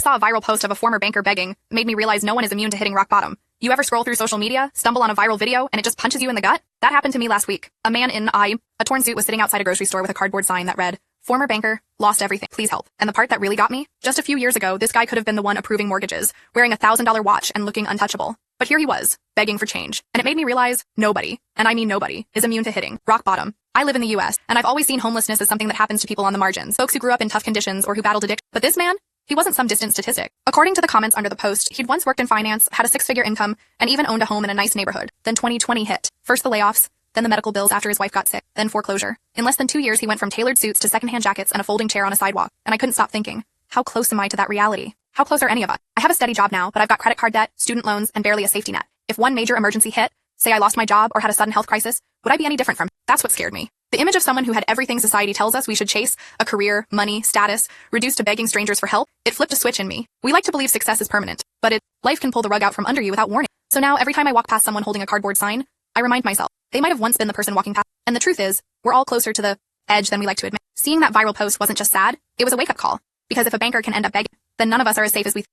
saw a viral post of a former banker begging, made me realize no one is immune to hitting rock bottom. You ever scroll through social media, stumble on a viral video, and it just punches you in the gut? That happened to me last week. A man in a torn suit was sitting outside a grocery store with a cardboard sign that read, "Former banker, lost everything, please help." And the part that really got me? Just a few years ago, this guy could have been the one approving mortgages, wearing a $1,000 watch and looking untouchable. But here he was, begging for change. And it made me realize nobody, and I mean nobody, is immune to hitting rock bottom. I live in the US, and I've always seen homelessness as something that happens to people on the margins, folks who grew up in tough conditions or who battled addiction. But this man? He wasn't some distant statistic. According to the comments under the post, he'd once worked in finance, had a 6-figure income, and even owned a home in a nice neighborhood. Then 2020 hit. First the layoffs, then the medical bills after his wife got sick, then foreclosure. In less than 2 years, he went from tailored suits to secondhand jackets and a folding chair on a sidewalk. And I couldn't stop thinking, how close am I to that reality? How close are any of us? I have a steady job now, but I've got credit card debt, student loans, and barely a safety net. If one major emergency hit, say I lost my job or had a sudden health crisis, would I be any different from? That's what scared me. The image of someone who had everything society tells us we should chase, a career, money, status, reduced to begging strangers for help, it flipped a switch in me. We like to believe success is permanent, but life can pull the rug out from under you without warning. So now every time I walk past someone holding a cardboard sign, I remind myself, they might have once been the person walking past. And the truth is, we're all closer to the edge than we like to admit. Seeing that viral post wasn't just sad, it was a wake-up call. Because if a banker can end up begging, then none of us are as safe as we think.